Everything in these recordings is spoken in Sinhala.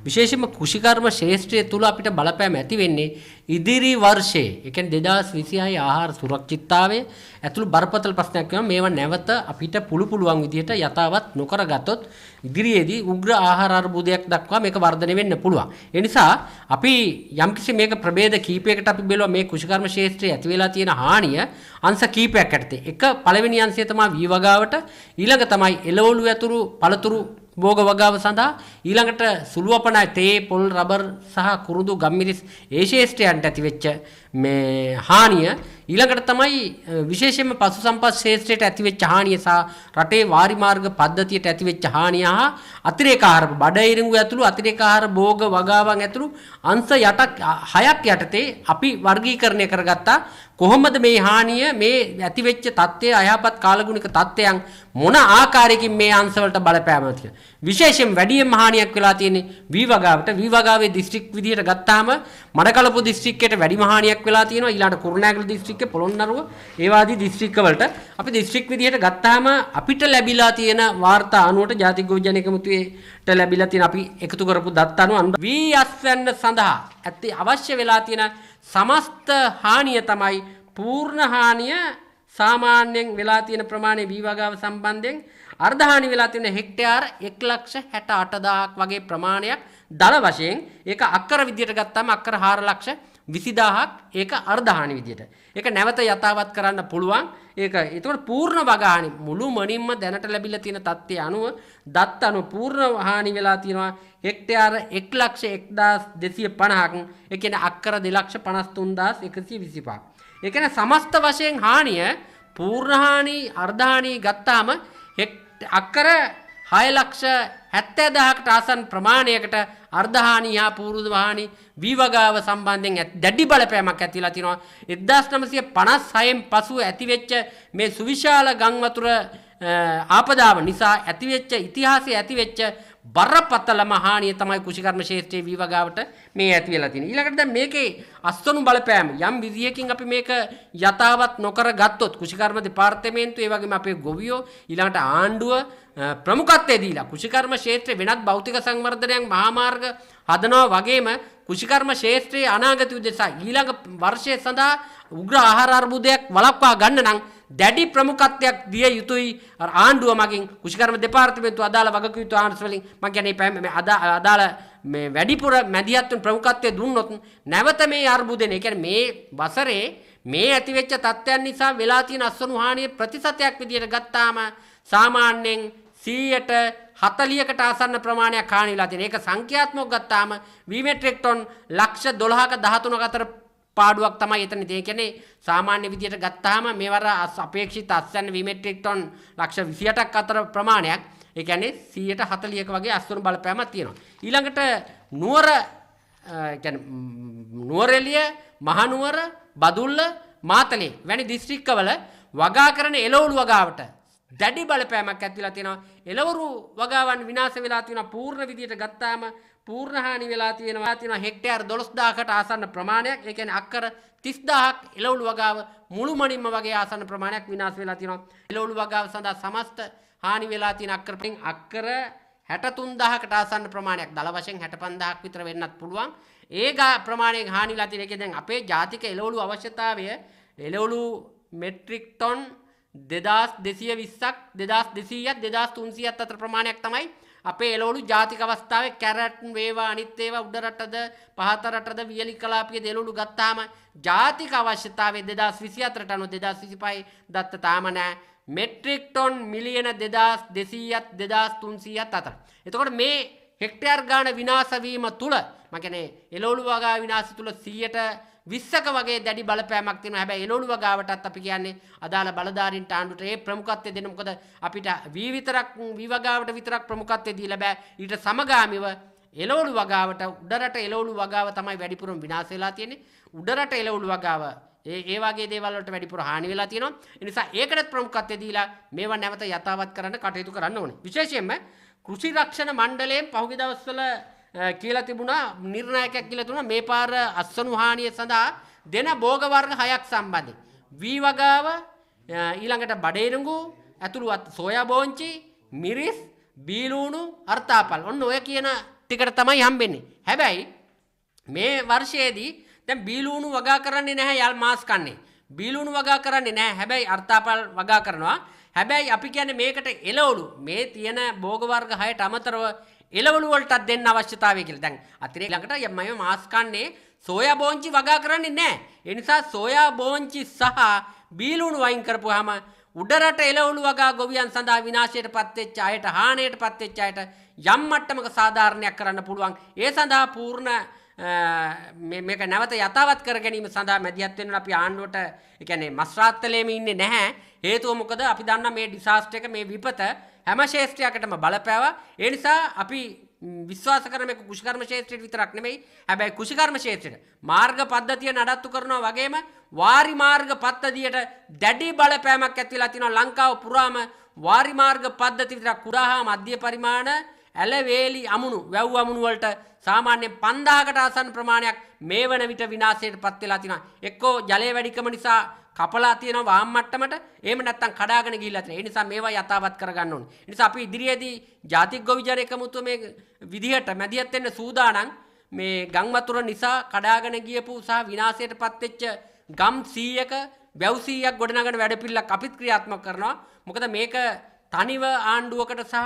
විශේෂයෙන්ම කෘෂිකර්ම ශාස්ත්‍රය තුල අපිට බලපෑම ඇති වෙන්නේ ඉදිරි වර්ෂයේ. ඒ කියන්නේ 2026 ආහාර සුරක්ෂිතතාවය ඇතුළු බරපතල ප්‍රශ්නයක් වෙනවා. මේවා නැවත අපිට පුළුවන් විදිහට යථාවත් නොකරගත්තොත් ඉදිරියේදී උග්‍ර ආහාර අර්බුදයක් දක්වා මේක වර්ධනය වෙන්න පුළුවන්. ඒ නිසා අපි යම්කිසි මේක ප්‍රභේද කීපයකට අපි බලුවා මේ කෘෂිකර්ම ශාස්ත්‍රයේ ඇති වෙලා තියෙන හානිය අංශ කීපයක් යටතේ. එක පළවෙනි අංශය තමයි වී වගාවට, ඊළඟ තමයි එළවලු ඇතුළු පළතුරු භෝග වගාව සඳහා, ඊළඟට සුළුවපන තේ පොල් රබර් සහ කුරුඳු ගම්මිරිස් ඒ ශේෂ්ඨයන්ට ඇතිවෙච්ච මේ හානිය, ඊළඟට තමයි විශේෂයෙන්ම පසු සම්පත් ශේෂ්ඨයට ඇතිවෙච්ච හානිය සහ රටේ වාරි මාර්ග පද්ධතියට ඇතිවෙච්ච හානිය හා අතිරේක ආහාර බඩ ඉරිඟු ඇතුළු අතිරේක ආහාර භෝග වගාවන් ඇතුළු අංශ 6ක් යටතේ අපි වර්ගීකරණය කරගත්තා. කොහොමද මේ හානිය මේ ඇතිවෙච්ච තත්ත්වය අයහපත් කාලගුණික තත්ත්වයන් මොන ආකාරයකින් මේ අංශවලට බලපෑමද කියලා. විශේෂයෙන් වැඩිම හානියක් වෙලා තියෙන්නේ වී වගාවට. වී වගාවේ දිස්ත්‍රික් විදියට ගත්තාම මඩකලපු දිස්ත්‍රික්කයට වැඩිම හානියක් වෙලා තියෙනවා. ඊළඟට කුරුණෑගල දිස්ත්‍රික්කේ පොළොන්නරුව ඒ වාදී දිස්ත්‍රික්කවලට අපි දිස්ත්‍රික් විදියට ගත්තාම අපිට ලැබිලා තියෙන වාර්තා අනුවට ජාතික ගෝජන එකමුතුවේට ලැබිලා තියෙන අපි එකතු කරපු දත්ත අනුව වී අස්වැන්න සඳහා ඇති අවශ්‍ය වෙලා තියෙන සමස්ත හානිය තමයි පූර්ණ හානිය සාමාන්‍යයෙන් වෙලා තියෙන ප්‍රමාණය වී වගාව සම්බන්ධයෙන් අර්ධ හානි වෙලා තියෙන හෙක්ටයාර 1,68,000ක් වගේ ප්‍රමාණයක් දල වශයෙන් ඒක අක්කර විදියට ගත්තාම අක්කර 4,20,000ක් ඒක අර්ධ හානි විදියට. ඒක නැවත යථාවත් කරන්න පුළුවන්. ඒක ඒතකොට පූර්ණ වගාහානි මුළු මනින්ම දැනට ලැබිලා තියෙන තත්ත්වය අනුව දත්ත අනුව පූර්ණ හානි වෙලා තියෙනවා හෙක්ටයාර 1,01,250ක්. ඒ කියන්නේ අක්කර 2,53,125ක්. ඒ කියන්නේ සමස්ත වශයෙන් හානිය පූර්ණ හානි අර්ධ හානි ගත්තාම අක්කර 6,70,000කට ආසන්න ප්‍රමාණයකට අර්ධ හානි හා පූර්ව හානි වී වගාව සම්බන්ධයෙන් දැඩි බලපෑමක් ඇතිලා තිනවා. 1956න් පසු ඇතිවෙච්ච මේ සුවිශාල ගම් වතුර ආපදාව නිසා ඇතිවෙච්ච ඉතිහාසයේ ඇතිවෙච්ච බරපතලම හානිය තමයි කෘෂිකර්ම ශාස්ත්‍රයේ වී වගාවට මේ ඇති වෙලා තියෙන්නේ. ඊළඟට දැන් මේකේ අස්වනු බලපෑම යම් විදියකින් අපි මේක යථාවත් නොකර ගත්තොත් කෘෂිකර්ම දෙපාර්තමේන්තුව ඒ වගේම අපේ ගොවියෝ ඊළඟට ආණ්ඩුව ප්‍රමුඛත්වයේ දීලා කෘෂිකර්ම ක්ෂේත්‍රයේ වෙනත් භෞතික සංවර්ධනයක් මහා මාර්ග හදනවා වගේම කෘෂිකර්ම ක්ෂේත්‍රයේ අනාගත උදෙසා ඊළඟ වර්ෂය සඳහා උග්‍ර ආහාර අර්බුදයක් වළක්වා ගන්න නම් දැඩි ප්‍රමුඛත්වයක් දිය යුතුයි ආණ්ඩුව මගින් කෘෂිකර්ම දෙපාර්තමේන්තුව අදාළ වගකීම් ආණ්ඩුව වලින් මම කියන්නේ අදාළ මේ වැඩිපුර මැදිහත්තුන් ප්‍රමුඛත්වයේ දුන්නොත් නැවත මේ අර්බුදෙන ඒ කියන්නේ මේ වසරේ මේ ඇතිවෙච්ච තත්ත්වයන් නිසා වෙලා තියෙන අස්වනු හානියේ ප්‍රතිශතයක් විදියට ගත්තාම සාමාන්‍යයෙන් 40කට ආසන්න ප්‍රමාණයක් හානි වෙලා තියෙනවා. ඒක සංඛ්‍යාත්මකව ගත්තාම වී මෙට්‍රික් ටොන් ලක්ෂ 12ක 13ක අතර පාඩුවක් තමයි එතන. ඒ කියන්නේ සාමාන්‍ය විදියට ගත්තාම මේවර අපේක්ෂිත අස්වැන්න වී මෙට්‍රික් ටොන් ලක්ෂ 28ක් අතර ප්‍රමාණයක්. ඒ කියන්නේ 140ක වගේ අස්වනු බලපෑමක් තියෙනවා. ඊළඟට නුවර කියන්නේ නුවරඑළිය, මහනුවර, බදුල්ල, මාතලේ වැනි දිස්ත්‍රික්කවල වගා කරන එළවලු වගාවට දැඩි බලපෑමක් ඇතිලා තියෙනවා. එළවලු වගාවන් විනාශ වෙලා තියෙනවා. පූර්ණ විදියට ගත්තාම පූර්ණ හානි වෙලා තියෙනවා හෙක්ටයාර 12000කට ආසන්න ප්‍රමාණයක්. ඒ කියන්නේ අක්කර 30000ක් එළවලු වගාව මුළුමනින්ම වගේ ආසන්න ප්‍රමාණයක් විනාශ වෙලා තියෙනවා. එළවලු වගාව සඳහා සමස්ත හානි වෙලා තියෙන අක්කර 63000කට ආසන්න ප්‍රමාණයක් දල වශයෙන් 65000ක් විතර වෙන්නත් පුළුවන්. ඒ ප්‍රමාණයෙන් හානි වෙලා තියෙන එක දැන් අපේ ජාතික එළවලු අවශ්‍යතාවය එළවලු මෙට්‍රික් ටොන් 2220ක් 2200ක් 2300ක් අතර ප්‍රමාණයක් තමයි අපේ එළවලු ජාතික අවස්ථාවේ කැරට් වේවා අනිත් ඒවා උඩ රටද පහත රටද වියලි කලාපිය එළවලු ගත්තාම ජාතික අවශ්‍යතාවයේ 2024ට අනුව 2025 දත්ත තාම නැහැ. මෙට්‍රික් ටොන් මිලියන 2200ක් 2300ක් අතර. එතකොට මේ හෙක්ටයාර් ගාන විනාශ වීම තුල මම කියන්නේ එළවලු වගා විනාශ තුල 120ක වගේ දැඩි බලපෑමක් තියෙනවා. හැබැයි එළවලු වගාවටත් අපි කියන්නේ අදාළ බලධාරීන්ට ආණ්ඩුවට ඒ ප්‍රමුඛත්වය දෙන්න. මොකද අපිට වී වගාවට විතරක් ප්‍රමුඛත්වය දීලා බෑ. ඊට සමගාමීව එළවලු වගාවට උඩරට එළවලු වගාව තමයි වැඩිපුරම විනාශ වෙලා තියෙන්නේ. උඩරට එළවලු වගාව ඒ වගේ දේවල් වලට වැඩිපුර හානි වෙලා තියෙනවා. ඒ නිසා ඒකටත් ප්‍රමුඛත්වය දීලා මේවා නැවත යථාවත් කරන්න කටයුතු කරන්න ඕනේ. විශේෂයෙන්ම කෘෂි රක්ෂණ මණ්ඩලයෙන් පහුගිය දවස්වල කියලා තිබුණා නිර්ණායකයක් කියලා තිබුණා මේ පාර අස්වනු හානිය සඳහා දෙන භෝග වර්ග 6ක් සම්බන්ධයෙන්. වී වගාව ඊළඟට බඩේරුඟු ඇතුළු සෝයා බෝංචි මිරිස් බීලූණු අර්තාපල් ඔන්න ඔය කියන ටිකට තමයි හම්බෙන්නේ. හැබැයි මේ වර්ෂයේදී දැන් බීලුණු වගා කරන්නේ නැහැ යල් මාස් කන්නේ. බීලුණු වගා කරන්නේ නැහැ. හැබැයි අර්ථාපල් වගා කරනවා. හැබැයි අපි කියන්නේ මේකට එළවලු මේ තියෙන භෝග වර්ග 6ට අමතරව එළවලු වලටත් දෙන්න අවශ්‍යතාවය කියලා. දැන් අතිරේක ළඟට මම මාස් කන්නේ සෝයා බෝංචි වගා කරන්නේ නැහැ. ඒ නිසා සෝයා බෝංචි සහ බීලුණු වයින් කරපුවාම උඩරට එළවලු වගා ගොවියන් සඳහා විනාශයටපත් වෙච්ච අයට හානියටපත් වෙච්ච අයට යම් මට්ටමක සාධාරණයක් කරන්න පුළුවන්. ඒ සඳහා පූර්ණ මේක නැවත යථාවත් කර ගැනීම සඳහා මැදිහත් වෙන්න අපි ආණ්ඩුවට ඒ කියන්නේ මස්රාත්තලේම ඉන්නේ නැහැ. හේතුව මොකද අපි දන්නා මේ ඩිසාස්ටර් එක මේ විපත හැම ශේෂ්ත්‍රයකටම බලපෑවා. ඒ නිසා අපි විශ්වාස කරන මේක කුෂිකර්ම ශේත්‍රයට විතරක් නෙමෙයි. හැබැයි කුෂිකර්ම ශේත්‍රයට මාර්ග පද්ධතිය නඩත්තු කරනවා වගේම වාරි මාර්ග පද්ධතියට දැඩි බලපෑමක් ඇති වෙලා තිනවා. ලංකාව පුරාම වාරි මාර්ග පද්ධතිය විතරක් කුඩා හා මධ්‍ය පරිමාණ ඇලවේලි අමුණු වැව් අමුණු වලට සාමාන්‍ය 5000කට ආසන්න ප්‍රමාණයක් මේ වන විට විනාශයට පත් වෙලා තිනවා. එක්කෝ ජලය වැඩිකම නිසා කපලා තියෙනවා වාම් මට්ටමට. එහෙම නැත්නම් කඩාගෙන ගිහිල්ලා තියෙනවා. ඒ නිසා මේවා යථාවත් කරගන්න ඕනේ. ඒ නිසා අපි ඉදිරියේදී ජාතික ගොවිජන එකමුතුව මේ විදිහට මැදිහත් වෙන්න සූදානම්. මේ ගම් වතුර නිසා කඩාගෙන ගියපු සහ විනාශයටපත් වෙච්ච ගම් 100ක වැව් 100ක් ගොඩනගන වැඩපිළිවෙලක් අපිත් ක්‍රියාත්මක කරනවා. මොකද මේක තනිව ආණ්ඩුවකට සහ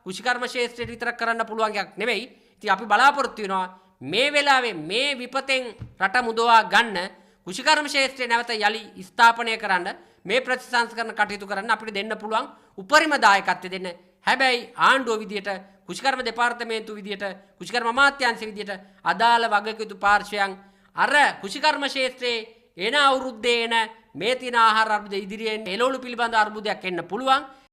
කුෂිකර්ම ශේත්‍රයට විතරක් කරන්න පුළුවන් එකක් නෙවෙයි. ඉතින් අපි බලාපොරොත්තු වෙනවා මේ වෙලාවේ මේ විපතෙන් රට මුදවා ගන්න කුෂිකර්ම ශේත්‍රය නැවත යලි ස්ථාපනය කරන්න මේ ප්‍රතිසංස්කරණ කටයුතු කරන්න අපිට දෙන්න පුළුවන් උපරිම දායකත්වය දෙන්න. හැබැයි ආණ්ඩුව විදියට කුෂිකර්ම දෙපාර්තමේන්තුව විදියට කුෂිකර්ම අමාත්‍යාංශය විදියට අදාළ වගකීතු පාර්ශ්වයන් අර කුෂිකර්ම ශේත්‍රයේ එන අවුරුද්දේ එන මේ තියෙන ආහාර අර්බුද ඉදිරියෙන් එළවලු පිළිබඳ අර්බුදයක් එන්න පුළුවන්.